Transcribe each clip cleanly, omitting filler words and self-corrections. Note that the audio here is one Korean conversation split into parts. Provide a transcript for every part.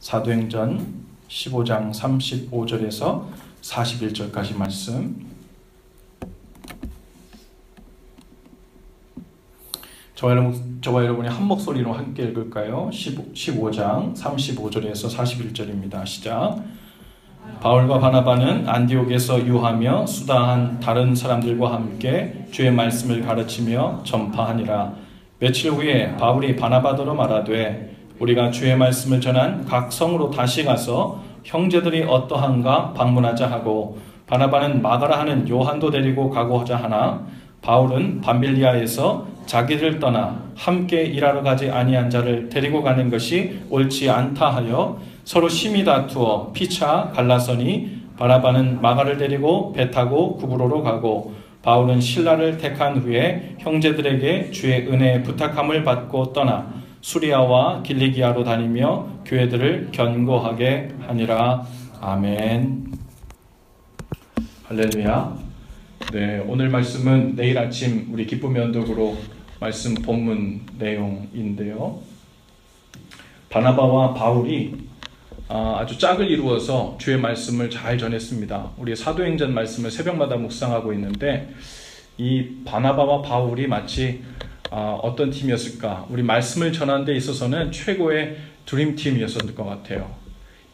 사도행전 15장 35절에서 41절까지 말씀. 저와 여러분이 한 목소리로 함께 읽을까요? 15장 35절에서 41절입니다. 시작. 바울과 바나바는 안디옥에서 유하며 수다한 다른 사람들과 함께 주의 말씀을 가르치며 전파하니라. 며칠 후에 바울이 바나바더러 말하되 우리가 주의 말씀을 전한 각 성으로 다시 가서 형제들이 어떠한가 방문하자 하고, 바나바는 마가라 하는 요한도 데리고 가고자 하나 바울은 밤빌리아에서 자기를 떠나 함께 일하러 가지 아니한 자를 데리고 가는 것이 옳지 않다 하여 서로 심히 다투어 피차 갈라서니, 바나바는 마가를 데리고 배 타고 구브로로 가고 바울은 실라를 택한 후에 형제들에게 주의 은혜에 부탁함을 받고 떠나 수리아와 길리기아로 다니며 교회들을 견고하게 하니라. 아멘. 할렐루야. 네, 오늘 말씀은 내일 아침 우리 기쁨의 언덕으로 말씀 본문 내용인데요. 바나바와 바울이 아주 짝을 이루어서 주의 말씀을 잘 전했습니다. 우리 사도행전 말씀을 새벽마다 묵상하고 있는데, 이 바나바와 바울이 마치 어떤 팀이었을까? 우리 말씀을 전하는 데 있어서는 최고의 드림팀이었을 것 같아요.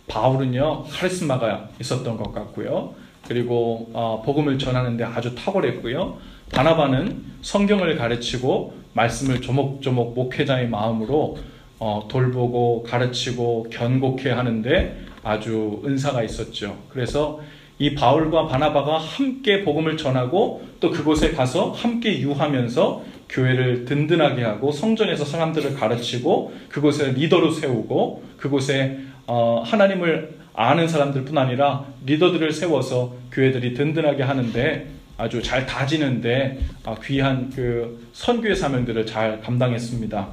바울은요, 카리스마가 있었던 것 같고요. 그리고 복음을 전하는 데 아주 탁월했고요. 바나바는 성경을 가르치고 말씀을 조목조목 목회자의 마음으로 돌보고 가르치고 견고케 하는데 아주 은사가 있었죠. 그래서 이 바울과 바나바가 함께 복음을 전하고 또 그곳에 가서 함께 유하면서 교회를 든든하게 하고 성전에서 사람들을 가르치고 그곳에 리더로 세우고 그곳에 하나님을 아는 사람들뿐 아니라 리더들을 세워서 교회들이 든든하게 하는데 아주 잘 다지는데 귀한 그 선교의 사명들을 잘 감당했습니다.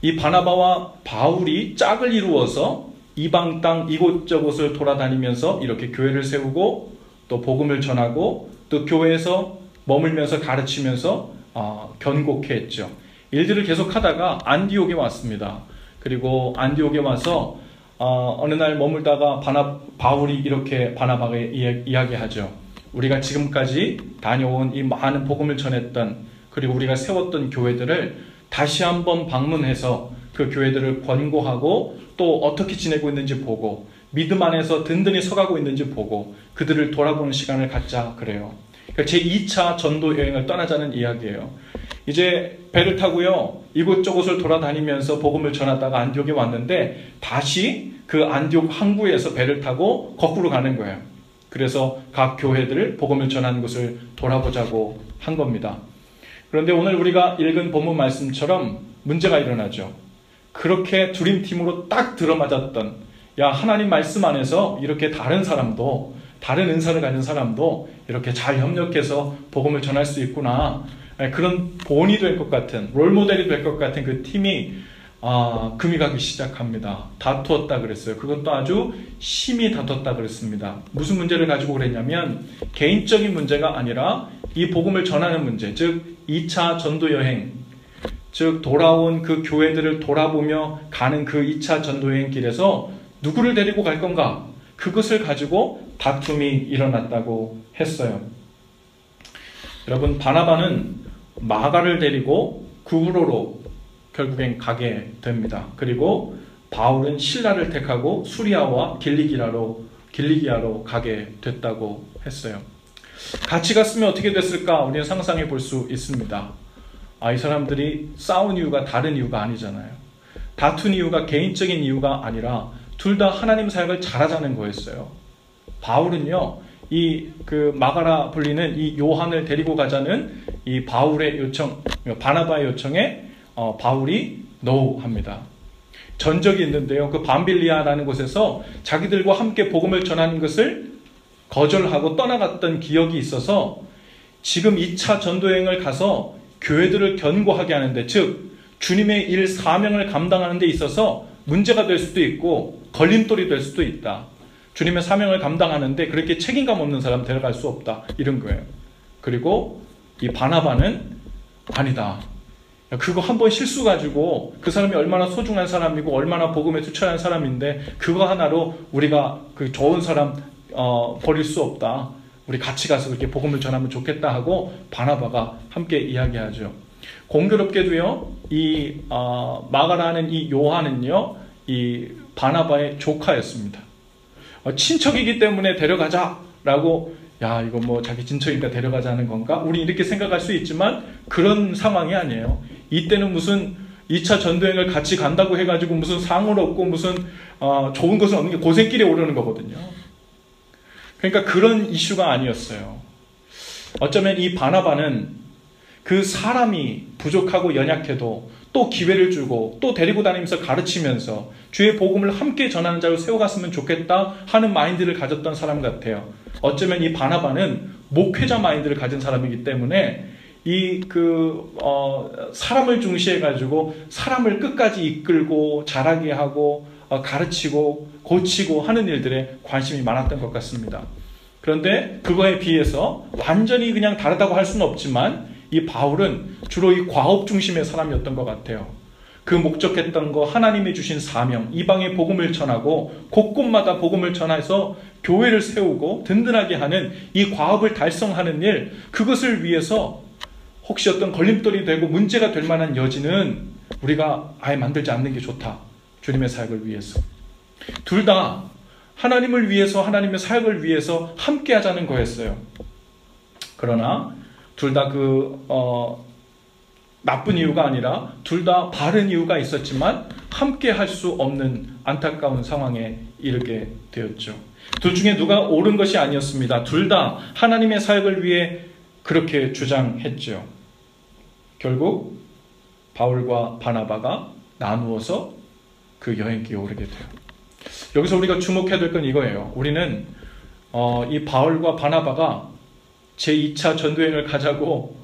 이 바나바와 바울이 짝을 이루어서 이방 땅 이곳저곳을 돌아다니면서 이렇게 교회를 세우고 또 복음을 전하고 또 교회에서 머물면서 가르치면서 견고케 했죠. 일들을 계속하다가 안디옥에 왔습니다. 그리고 안디옥에 와서 어느 날 머물다가 바울이 이렇게 바나바에게 이야기하죠. 우리가 지금까지 다녀온 이 많은 복음을 전했던, 그리고 우리가 세웠던 교회들을 다시 한번 방문해서 그 교회들을 권고하고 또 어떻게 지내고 있는지 보고 믿음 안에서 든든히 서가고 있는지 보고 그들을 돌아보는 시간을 갖자 그래요. 제2차 전도 여행을 떠나자는 이야기예요. 이제 배를 타고요, 이곳저곳을 돌아다니면서 복음을 전하다가 안디옥에 왔는데 다시 그 안디옥 항구에서 배를 타고 거꾸로 가는 거예요. 그래서 각 교회들을 복음을 전하는 곳을 돌아보자고 한 겁니다. 그런데 오늘 우리가 읽은 본문 말씀처럼 문제가 일어나죠. 그렇게 드림팀으로 딱 들어맞았던, 하나님 말씀 안에서 이렇게 다른 사람도, 다른 은사를 가진 사람도 이렇게 잘 협력해서 복음을 전할 수 있구나, 그런 본이 될 것 같은, 롤모델이 될 것 같은 그 팀이 금이 가기 시작합니다. 다투었다 그랬어요. 그것도 아주 심히 다투었다 그랬습니다. 무슨 문제를 가지고 그랬냐면 개인적인 문제가 아니라 이 복음을 전하는 문제, 즉 2차 전도 여행, 즉 돌아온 그 교회들을 돌아보며 가는 그 2차 전도 여행 길에서 누구를 데리고 갈 건가, 그것을 가지고 다툼이 일어났다고 했어요. 여러분, 바나바는 마가를 데리고 구브로로 결국엔 가게 됩니다. 그리고 바울은 실라를 택하고 수리아와 길리기아로 가게 됐다고 했어요. 같이 갔으면 어떻게 됐을까 우리는 상상해 볼 수 있습니다. 이 사람들이 싸운 이유가 다른 이유가 아니잖아요. 다툰 이유가 개인적인 이유가 아니라 둘 다 하나님 사역을 잘하자는 거였어요. 바울은요, 그 마가라 불리는 이 요한을 데리고 가자는 이 바울의 요청, 바나바의 요청에 바울이 no 합니다. 전적이 있는데요. 그 밤빌리아라는 곳에서 자기들과 함께 복음을 전하는 것을 거절하고 떠나갔던 기억이 있어서 지금 2차 전도여행을 가서 교회들을 견고하게 하는데, 즉 주님의 일 사명을 감당하는 데 있어서 문제가 될 수도 있고 걸림돌이 될 수도 있다. 주님의 사명을 감당하는데 그렇게 책임감 없는 사람 데려갈 수 없다, 이런 거예요. 그리고 이 바나바는 아니다, 그거 한 번 실수 가지고 그 사람이 얼마나 소중한 사람이고 얼마나 복음에 투철한 사람인데 그거 하나로 우리가 그 좋은 사람 버릴 수 없다. 우리 같이 가서 그렇게 복음을 전하면 좋겠다 하고 바나바가 함께 이야기하죠. 공교롭게도요, 이 마가라는 이 요한은요, 이 바나바의 조카였습니다. 친척이기 때문에 데려가자라고, 야, 이거 뭐 자기 친척이니까 데려가자는 건가? 우리 이렇게 생각할 수 있지만 그런 상황이 아니에요. 이때는 무슨 2차 전도여행을 같이 간다고 해가지고 무슨 상을 얻고 무슨 좋은 것은 없는 게 고생길에 오르는 거거든요. 그러니까 그런 이슈가 아니었어요. 어쩌면 이 바나바는 그 사람이 부족하고 연약해도 또 기회를 주고 또 데리고 다니면서 가르치면서 주의 복음을 함께 전하는 자로 세워갔으면 좋겠다 하는 마인드를 가졌던 사람 같아요. 어쩌면 이 바나바는 목회자 마인드를 가진 사람이기 때문에 사람을 중시해가지고 사람을 끝까지 이끌고 자라게 하고 가르치고 고치고 하는 일들에 관심이 많았던 것 같습니다. 그런데 그거에 비해서 완전히 그냥 다르다고 할 수는 없지만 이 바울은 주로 이 과업 중심의 사람이었던 것 같아요. 그 목적했던 거, 하나님이 주신 사명, 이방의 복음을 전하고 곳곳마다 복음을 전해서 교회를 세우고 든든하게 하는 이 과업을 달성하는 일, 그것을 위해서 혹시 어떤 걸림돌이 되고 문제가 될 만한 여지는 우리가 아예 만들지 않는 게 좋다. 주님의 사역을 위해서. 둘 다 하나님을 위해서, 하나님의 사역을 위해서 함께 하자는 거였어요. 그러나 둘 다 나쁜 이유가 아니라 둘 다 바른 이유가 있었지만 함께 할 수 없는 안타까운 상황에 이르게 되었죠. 둘 중에 누가 옳은 것이 아니었습니다. 둘 다 하나님의 사역을 위해 그렇게 주장했죠. 결국 바울과 바나바가 나누어서 그 여행길에 오르게 돼요. 여기서 우리가 주목해야 될 건 이거예요. 우리는 이 바울과 바나바가 제2차 전도여행을 가자고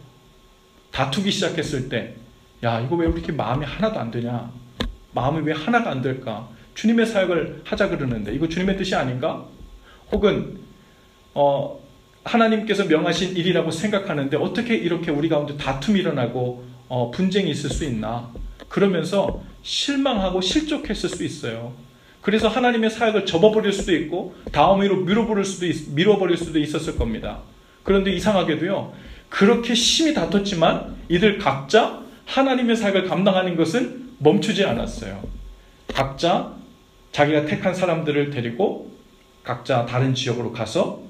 다투기 시작했을 때, 야, 이거 왜 이렇게 마음이 하나도 안 되냐? 마음이 왜 하나가 안 될까? 주님의 사역을 하자 그러는데 이거 주님의 뜻이 아닌가? 혹은 하나님께서 명하신 일이라고 생각하는데 어떻게 이렇게 우리 가운데 다툼이 일어나고 분쟁이 있을 수 있나? 그러면서 실망하고 실족했을 수 있어요. 그래서 하나님의 사역을 접어버릴 수도 있고 다음으로 미뤄버릴 수도 있었을 겁니다. 그런데 이상하게도요, 그렇게 심히 다퉜지만 이들 각자 하나님의 사역을 감당하는 것은 멈추지 않았어요. 각자 자기가 택한 사람들을 데리고 각자 다른 지역으로 가서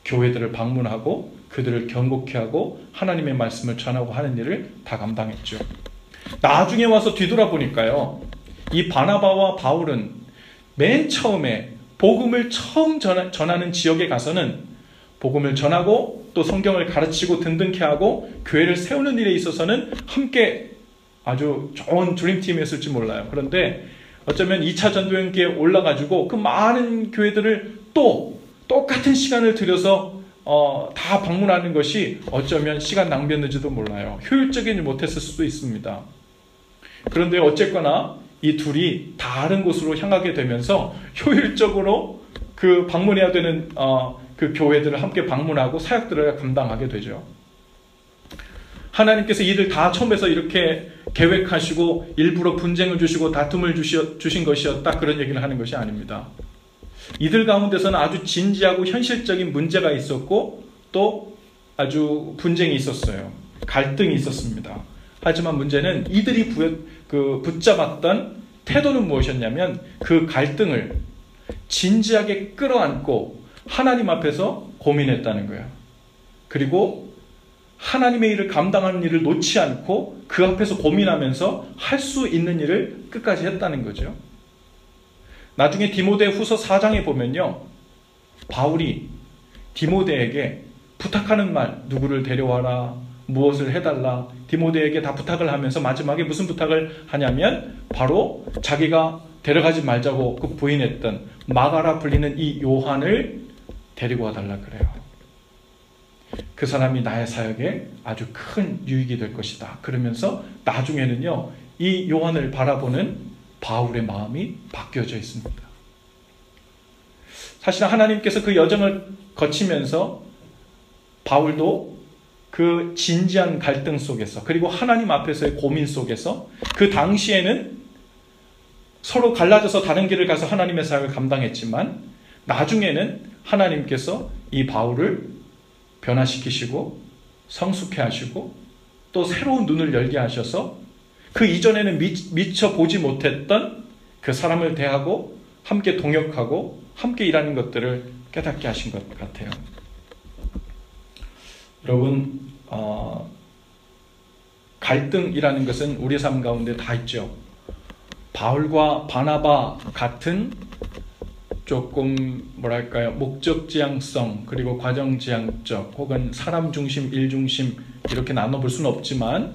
교회들을 방문하고 그들을 경고케 하고 하나님의 말씀을 전하고 하는 일을 다 감당했죠. 나중에 와서 뒤돌아보니까요, 이 바나바와 바울은 맨 처음에 복음을 처음 전하는 지역에 가서는 복음을 전하고 또 성경을 가르치고 든든케 하고 교회를 세우는 일에 있어서는 함께 아주 좋은 드림팀이었을지 몰라요. 그런데 어쩌면 2차 전도여행기에 올라가지고 그 많은 교회들을 또 똑같은 시간을 들여서 다 방문하는 것이 어쩌면 시간 낭비였는지도 몰라요. 효율적이지 못했을 수도 있습니다. 그런데 어쨌거나 이 둘이 다른 곳으로 향하게 되면서 효율적으로 그 방문해야 되는 그 교회들을 함께 방문하고 사역들을 감당하게 되죠. 하나님께서 이들 다 처음에서 이렇게 계획하시고 일부러 분쟁을 주시고 다툼을 주신 것이었다, 그런 얘기를 하는 것이 아닙니다. 이들 가운데서는 아주 진지하고 현실적인 문제가 있었고 또 아주 분쟁이 있었어요. 갈등이 있었습니다. 하지만 문제는 이들이 붙잡았던 태도는 무엇이었냐면 그 갈등을 진지하게 끌어안고 하나님 앞에서 고민했다는 거예요. 그리고 하나님의 일을 감당하는 일을 놓지 않고 그 앞에서 고민하면서 할 수 있는 일을 끝까지 했다는 거죠. 나중에 디모데후서 4장에 보면요, 바울이 디모데에게 부탁하는 말, 누구를 데려와라, 무엇을 해달라, 디모데에게 다 부탁을 하면서 마지막에 무슨 부탁을 하냐면 바로 자기가 데려가지 말자고 그 부인했던 마가라 불리는 이 요한을 데리고 와달라 그래요. 그 사람이 나의 사역에 아주 큰 유익이 될 것이다. 그러면서 나중에는요, 이 요한을 바라보는 바울의 마음이 바뀌어져 있습니다. 사실 하나님께서 그 여정을 거치면서 바울도 그 진지한 갈등 속에서, 그리고 하나님 앞에서의 고민 속에서, 그 당시에는 서로 갈라져서 다른 길을 가서 하나님의 사역을 감당했지만 나중에는 하나님께서 이 바울을 변화시키시고 성숙해 하시고 또 새로운 눈을 열게 하셔서 그 이전에는 미처 보지 못했던 그 사람을 대하고 함께 동역하고 함께 일하는 것들을 깨닫게 하신 것 같아요. 여러분, 갈등이라는 것은 우리 삶 가운데 다 있죠. 바울과 바나바 같은 조금 뭐랄까요, 목적지향성 그리고 과정지향적 혹은 사람 중심, 일 중심 이렇게 나눠볼 수는 없지만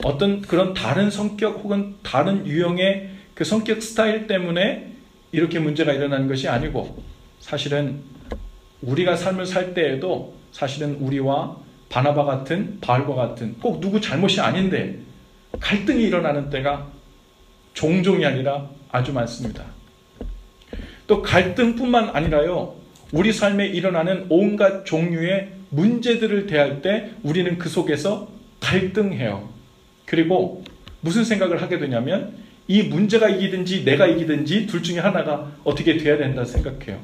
어떤 그런 다른 성격 혹은 다른 유형의 그 성격 스타일 때문에 이렇게 문제가 일어나는 것이 아니고, 사실은 우리가 삶을 살 때에도 사실은 우리와 바나바 같은, 바울과 같은, 꼭 누구 잘못이 아닌데 갈등이 일어나는 때가 종종이 아니라 아주 많습니다. 또 갈등뿐만 아니라요, 우리 삶에 일어나는 온갖 종류의 문제들을 대할 때 우리는 그 속에서 갈등해요. 그리고 무슨 생각을 하게 되냐면 이 문제가 이기든지 내가 이기든지 둘 중에 하나가 어떻게 돼야 된다 생각해요.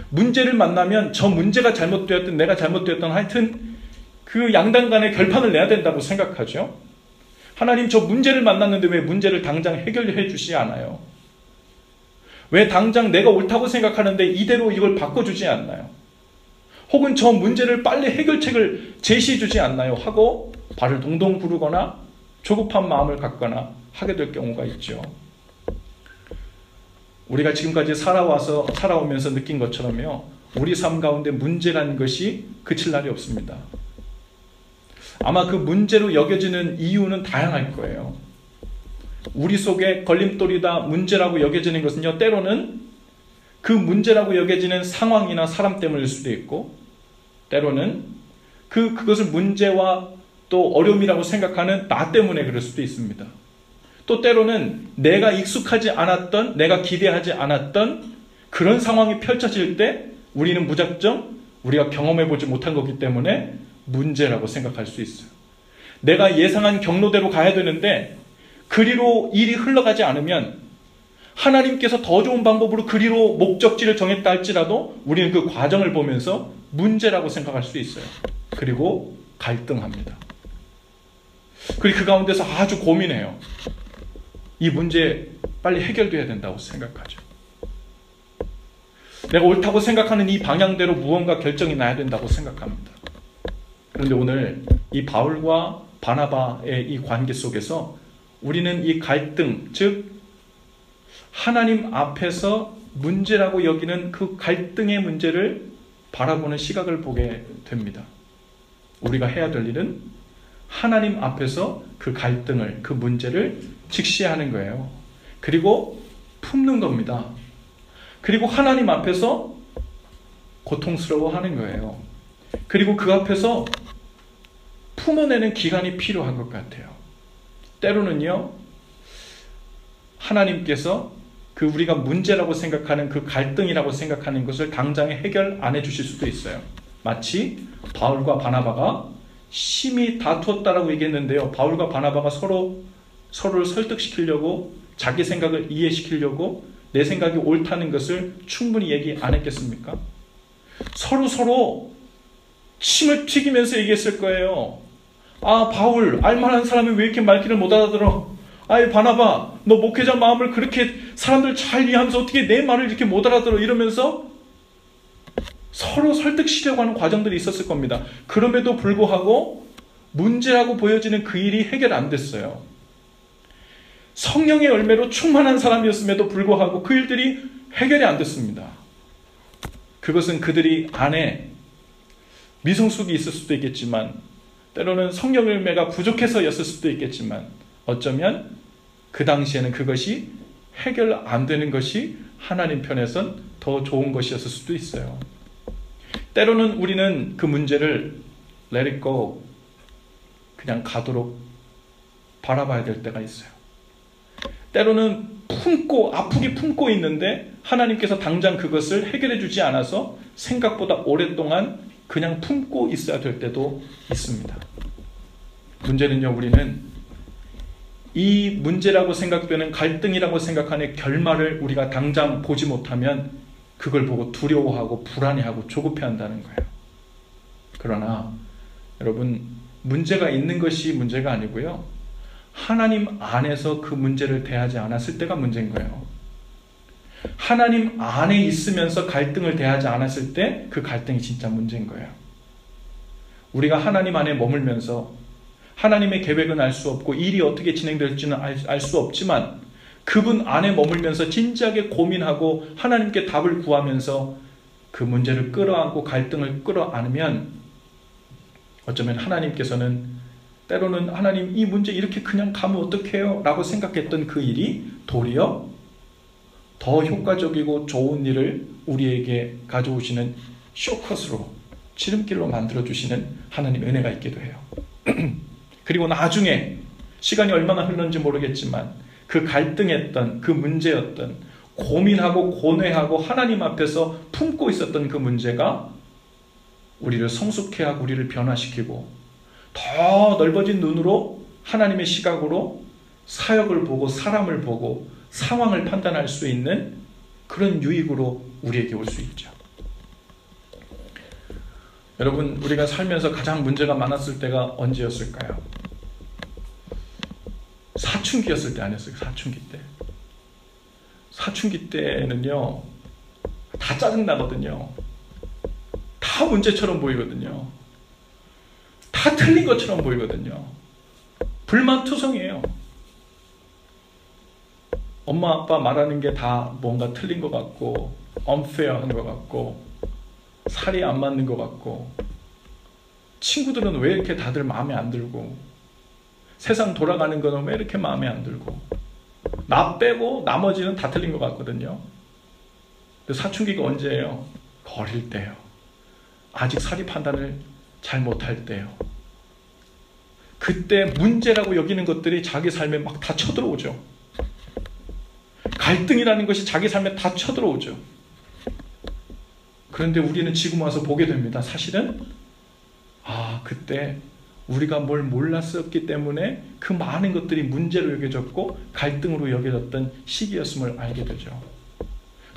문제를 만나면 저 문제가 잘못되었든 내가 잘못되었든 하여튼 그 양당 간의 결판을 내야 된다고 생각하죠. 하나님, 저 문제를 만났는데 왜 문제를 당장 해결해 주시지 않아요? 왜 당장 내가 옳다고 생각하는데 이대로 이걸 바꿔주지 않나요? 혹은 저 문제를 빨리 해결책을 제시해 주지 않나요? 하고 발을 동동 구르거나 조급한 마음을 갖거나 하게 될 경우가 있죠. 우리가 지금까지 살아오면서 느낀 것처럼요, 우리 삶 가운데 문제라는 것이 그칠 날이 없습니다. 아마 그 문제로 여겨지는 이유는 다양할 거예요. 우리 속에 걸림돌이다, 문제라고 여겨지는 것은요, 때로는 그 문제라고 여겨지는 상황이나 사람 때문일 수도 있고, 때로는 그것을 문제와 또 어려움이라고 생각하는 나 때문에 그럴 수도 있습니다. 또 때로는 내가 익숙하지 않았던, 내가 기대하지 않았던 그런 상황이 펼쳐질 때 우리는 무작정 우리가 경험해보지 못한 거기 때문에 문제라고 생각할 수 있어요. 내가 예상한 경로대로 가야 되는데 그리로 일이 흘러가지 않으면 하나님께서 더 좋은 방법으로 그리로 목적지를 정했다 할지라도 우리는 그 과정을 보면서 문제라고 생각할 수 있어요. 그리고 갈등합니다. 그리고 그 가운데서 아주 고민해요. 이 문제 빨리 해결돼야 된다고 생각하죠. 내가 옳다고 생각하는 이 방향대로 무언가 결정이 나야 된다고 생각합니다. 그런데 오늘 이 바울과 바나바의 이 관계 속에서 우리는 이 갈등, 즉 하나님 앞에서 문제라고 여기는 그 갈등의 문제를 바라보는 시각을 보게 됩니다. 우리가 해야 될 일은 하나님 앞에서 그 갈등을, 그 문제를 직시하는 거예요. 그리고 품는 겁니다. 그리고 하나님 앞에서 고통스러워하는 거예요. 그리고 그 앞에서 품어내는 기간이 필요한 것 같아요. 때로는요, 하나님께서 그 우리가 문제라고 생각하는 그 갈등이라고 생각하는 것을 당장에 해결 안 해주실 수도 있어요. 마치 바울과 바나바가 심히 다투었다라고 얘기했는데요. 바울과 바나바가 서로를 설득시키려고 자기 생각을 이해시키려고 내 생각이 옳다는 것을 충분히 얘기 안 했겠습니까? 서로 침을 튀기면서 얘기했을 거예요. 아, 바울, 알만한 사람이 왜 이렇게 말귀를 못 알아들어? 아이, 바나바, 너 목회자 마음을 그렇게 사람들 잘 이해하면서 어떻게 내 말을 이렇게 못 알아들어? 이러면서 서로 설득시키려고 하는 과정들이 있었을 겁니다. 그럼에도 불구하고 문제라고 보여지는 그 일이 해결 안 됐어요. 성령의 열매로 충만한 사람이었음에도 불구하고 그 일들이 해결이 안 됐습니다. 그것은 그들이 안에 미성숙이 있을 수도 있겠지만, 때로는 성령 열매가 부족해서였을 수도 있겠지만, 어쩌면 그 당시에는 그것이 해결 안 되는 것이 하나님 편에선 더 좋은 것이었을 수도 있어요. 때로는 우리는 그 문제를 let it go, 그냥 가도록 바라봐야 될 때가 있어요. 때로는 아프게 품고 있는데 하나님께서 당장 그것을 해결해 주지 않아서 생각보다 오랫동안 그냥 품고 있어야 될 때도 있습니다. 문제는요, 우리는 이 문제라고 생각되는 갈등이라고 생각하는 결말을 우리가 당장 보지 못하면 그걸 보고 두려워하고 불안해하고 조급해한다는 거예요. 그러나 여러분, 문제가 있는 것이 문제가 아니고요, 하나님 안에서 그 문제를 대하지 않았을 때가 문제인 거예요. 하나님 안에 있으면서 갈등을 대하지 않았을 때 그 갈등이 진짜 문제인 거예요. 우리가 하나님 안에 머물면서 하나님의 계획은 알 수 없고 일이 어떻게 진행될지는 알 수 없지만 그분 안에 머물면서 진지하게 고민하고 하나님께 답을 구하면서 그 문제를 끌어안고 갈등을 끌어안으면 어쩌면 하나님께서는 때로는 하나님 이 문제 이렇게 그냥 가면 어떡해요? 라고 생각했던 그 일이 도리어 더 효과적이고 좋은 일을 우리에게 가져오시는 쇼컷으로 지름길로 만들어주시는 하나님의 은혜가 있기도 해요. 그리고 나중에 시간이 얼마나 흘렀는지 모르겠지만 그 갈등했던 그 문제였던 고민하고 고뇌하고 하나님 앞에서 품고 있었던 그 문제가 우리를 성숙해하고 우리를 변화시키고 더 넓어진 눈으로 하나님의 시각으로 사역을 보고 사람을 보고 상황을 판단할 수 있는 그런 유익으로 우리에게 올 수 있죠. 여러분, 우리가 살면서 가장 문제가 많았을 때가 언제였을까요? 사춘기였을 때 아니었어요? 사춘기 때. 사춘기 때는요, 다 짜증나거든요. 다 문제처럼 보이거든요. 다 틀린 것처럼 보이거든요. 불만투성이에요. 엄마 아빠 말하는 게 다 뭔가 틀린 것 같고 unfair한 것 같고 살이 안 맞는 것 같고 친구들은 왜 이렇게 다들 마음에 안 들고 세상 돌아가는 거는 왜 이렇게 마음에 안 들고 나 빼고 나머지는 다 틀린 것 같거든요. 근데 사춘기가 언제예요? 어릴 때요. 아직 사리 판단을 잘 못할 때요. 그때 문제라고 여기는 것들이 자기 삶에 막 다 쳐들어오죠. 갈등이라는 것이 자기 삶에 다 쳐들어오죠. 그런데 우리는 지금 와서 보게 됩니다. 사실은 그때 우리가 뭘 몰랐었기 때문에 그 많은 것들이 문제로 여겨졌고 갈등으로 여겨졌던 시기였음을 알게 되죠.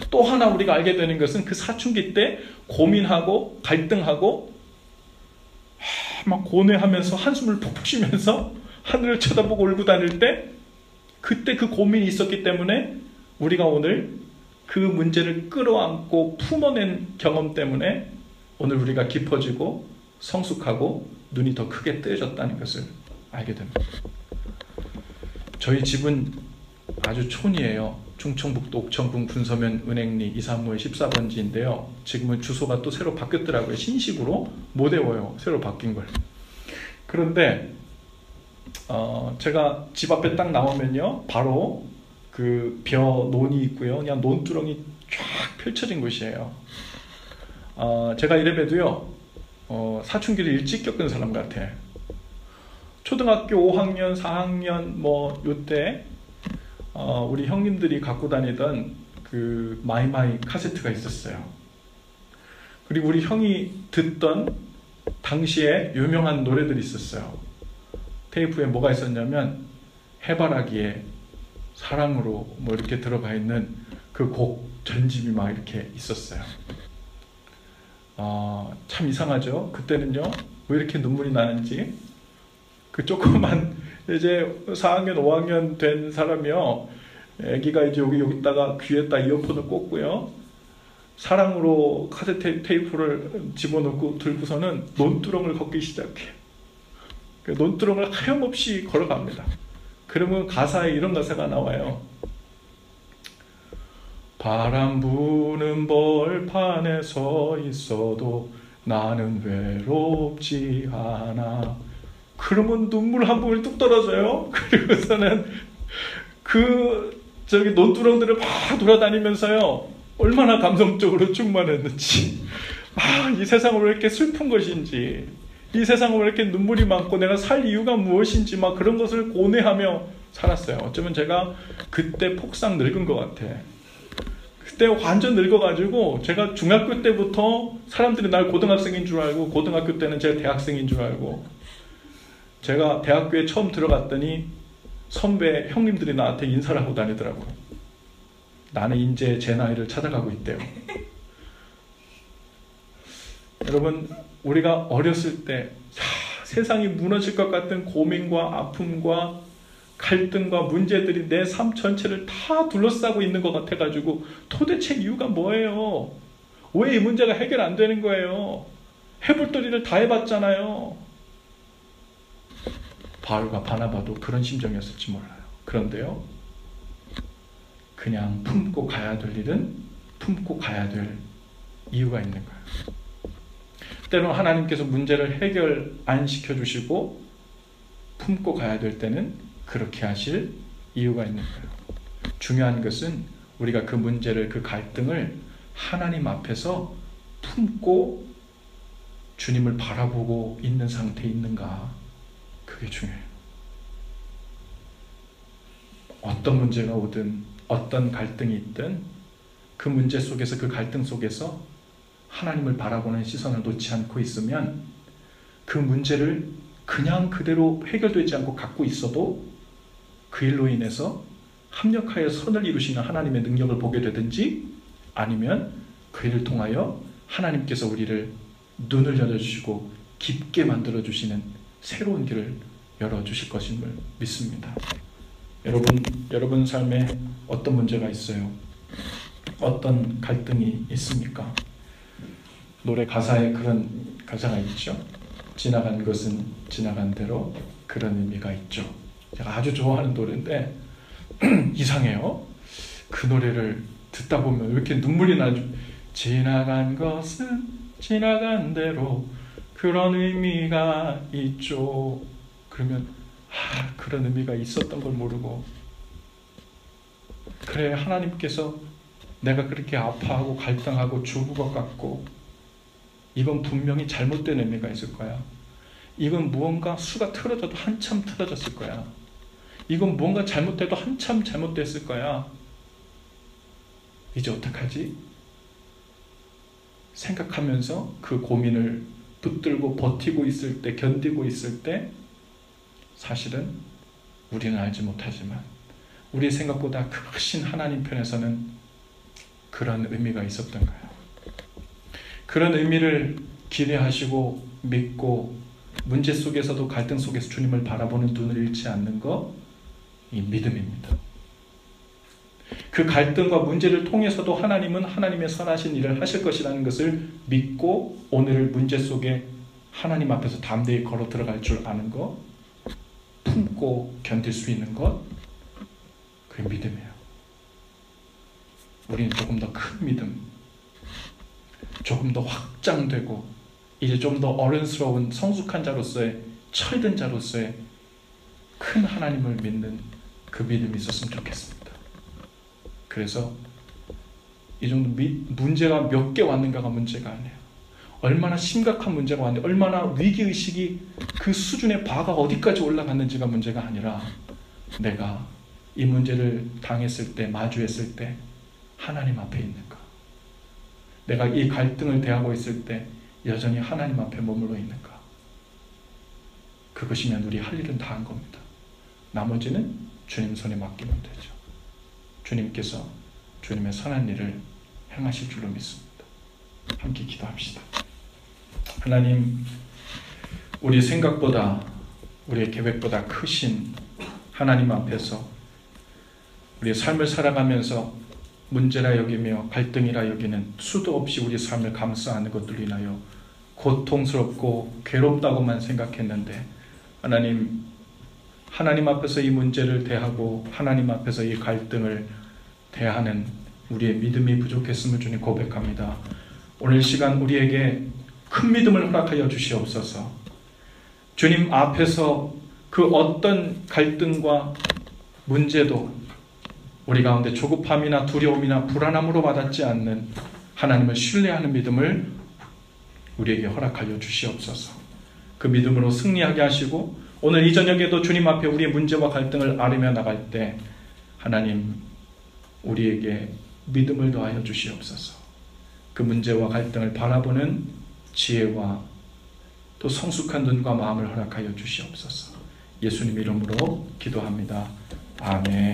또 하나 우리가 알게 되는 것은 그 사춘기 때 고민하고 갈등하고 막 고뇌하면서 한숨을 푹푹 쉬면서 하늘을 쳐다보고 울고 다닐 때 그때 그 고민이 있었기 때문에 우리가 오늘 그 문제를 끌어안고 품어낸 경험 때문에 오늘 우리가 깊어지고 성숙하고 눈이 더 크게 뜨여졌다는 것을 알게 됩니다. 저희 집은 아주 촌이에요. 충청북도 옥천군 군서면 은행리 235의 14번지인데요. 지금은 주소가 또 새로 바뀌었더라고요. 신식으로 못 외워요. 새로 바뀐 걸. 그런데 제가 집 앞에 딱 나오면요, 바로 그 벼 논이 있고요. 그냥 논두렁이 쫙 펼쳐진 곳이에요. 제가 이래봬도요, 사춘기를 일찍 겪은 사람 같아. 초등학교 5학년, 4학년 뭐 요때 우리 형님들이 갖고 다니던 그 마이마이 카세트가 있었어요. 그리고 우리 형이 듣던 당시에 유명한 노래들이 있었어요. 테이프에 뭐가 있었냐면 해바라기에 사랑으로 뭐 이렇게 들어가 있는 그 곡 전집이 막 이렇게 있었어요. 참 이상하죠. 그때는요, 왜 이렇게 눈물이 나는지. 그 조그만 이제 4학년 5학년 된 사람이요, 애기가 이제 여기다가 귀에다 이어폰을 꽂고요, 사랑으로 카세트 테이프를 집어넣고 들고서는 논두렁을 걷기 시작해요. 그 논두렁을 하염없이 걸어갑니다. 그러면 가사에 이런 가사가 나와요. 바람 부는 벌판에 서 있어도 나는 외롭지 않아. 그러면 눈물 한 방울 뚝 떨어져요. 그리고서는 저기 논두렁들을 막 돌아다니면서요, 얼마나 감성적으로 충만했는지, 이 세상은 왜 이렇게 슬픈 것인지, 이 세상은 왜 이렇게 눈물이 많고 내가 살 이유가 무엇인지 막 그런 것을 고뇌하며 살았어요. 어쩌면 제가 그때 폭삭 늙은 것 같아. 그때 완전 늙어가지고 제가 중학교 때부터 사람들이 날 고등학생인 줄 알고, 고등학교 때는 제가 대학생인 줄 알고, 제가 대학교에 처음 들어갔더니 선배 형님들이 나한테 인사를 하고 다니더라고요. 나는 이제 제 나이를 찾아가고 있대요. 여러분, 우리가 어렸을 때 세상이 무너질 것 같은 고민과 아픔과 갈등과 문제들이 내 삶 전체를 다 둘러싸고 있는 것 같아가지고 도대체 이유가 뭐예요? 왜 이 문제가 해결 안 되는 거예요? 해볼도리를 다 해봤잖아요. 바울과 바나바도 그런 심정이었을지 몰라요. 그런데요, 그냥 품고 가야 될 일은 품고 가야 될 이유가 있는 거예요. 때로는 하나님께서 문제를 해결 안 시켜주시고 품고 가야 될 때는 그렇게 하실 이유가 있는 거예요. 중요한 것은 우리가 그 문제를, 그 갈등을 하나님 앞에서 품고 주님을 바라보고 있는 상태에 있는가, 그게 중요해요. 어떤 문제가 오든 어떤 갈등이 있든 그 문제 속에서, 그 갈등 속에서 하나님을 바라보는 시선을 놓지 않고 있으면 그 문제를 그냥 그대로 해결되지 않고 갖고 있어도 그 일로 인해서 합력하여 선을 이루시는 하나님의 능력을 보게 되든지, 아니면 그 일을 통하여 하나님께서 우리를 눈을 열어주시고 깊게 만들어주시는 새로운 길을 열어주실 것임을 믿습니다. 여러분 삶에 어떤 문제가 있어요? 어떤 갈등이 있습니까? 노래 가사에 그런 가사가 있죠. 지나간 것은 지나간 대로 그런 의미가 있죠. 제가 아주 좋아하는 노래인데 이상해요. 그 노래를 듣다 보면 왜 이렇게 눈물이 나죠? 지나간 것은 지나간 대로 그런 의미가 있죠. 그러면 그런 의미가 있었던 걸 모르고, 그래, 하나님께서 내가 그렇게 아파하고 갈등하고 죽을 것 같고 이건 분명히 잘못된 의미가 있을 거야. 이건 무언가 수가 틀어져도 한참 틀어졌을 거야. 이건 무언가 잘못돼도 한참 잘못됐을 거야. 이제 어떡하지? 생각하면서 그 고민을 붙들고 버티고 있을 때, 견디고 있을 때 사실은 우리는 알지 못하지만 우리의 생각보다 크신 하나님 편에서는 그런 의미가 있었던 거예요. 그런 의미를 기대하시고 믿고 문제 속에서도 갈등 속에서 주님을 바라보는 눈을 잃지 않는 것, 이 믿음입니다. 그 갈등과 문제를 통해서도 하나님은 하나님의 선하신 일을 하실 것이라는 것을 믿고 오늘을 문제 속에 하나님 앞에서 담대히 걸어 들어갈 줄 아는 것, 품고 견딜 수 있는 것, 그게 믿음이에요. 우리는 조금 더 큰 믿음, 조금 더 확장되고 이제 좀 더 어른스러운 성숙한 자로서의, 철든 자로서의 큰 하나님을 믿는 그 믿음이 있었으면 좋겠습니다. 그래서 이 정도 문제가 몇 개 왔는가가 문제가 아니에요. 얼마나 심각한 문제가 왔는데, 얼마나 위기의식이 그 수준의 바가 어디까지 올라갔는지가 문제가 아니라 내가 이 문제를 당했을 때, 마주했을 때 하나님 앞에 있는가, 내가 이 갈등을 대하고 있을 때 여전히 하나님 앞에 머물러 있는가, 그것이면 우리 할 일은 다 한 겁니다. 나머지는 주님 손에 맡기면 되죠. 주님께서 주님의 선한 일을 행하실 줄로 믿습니다. 함께 기도합시다. 하나님, 우리 생각보다, 우리의 계획보다 크신 하나님 앞에서 우리의 삶을 살아가면서 문제라 여기며 갈등이라 여기는 수도 없이 우리 삶을 감싸는 것들로 인하여 고통스럽고 괴롭다고만 생각했는데, 하나님 앞에서 이 문제를 대하고 하나님 앞에서 이 갈등을 대하는 우리의 믿음이 부족했음을 주님 고백합니다. 오늘 시간 우리에게 큰 믿음을 허락하여 주시옵소서. 주님 앞에서 그 어떤 갈등과 문제도 우리 가운데 조급함이나 두려움이나 불안함으로 와닿지 않는 하나님을 신뢰하는 믿음을 우리에게 허락하여 주시옵소서. 그 믿음으로 승리하게 하시고 오늘 이 저녁에도 주님 앞에 우리의 문제와 갈등을 앓으며 나갈 때 하나님, 우리에게 믿음을 더하여 주시옵소서. 그 문제와 갈등을 바라보는 지혜와 또 성숙한 눈과 마음을 허락하여 주시옵소서. 예수님 이름으로 기도합니다. 아멘.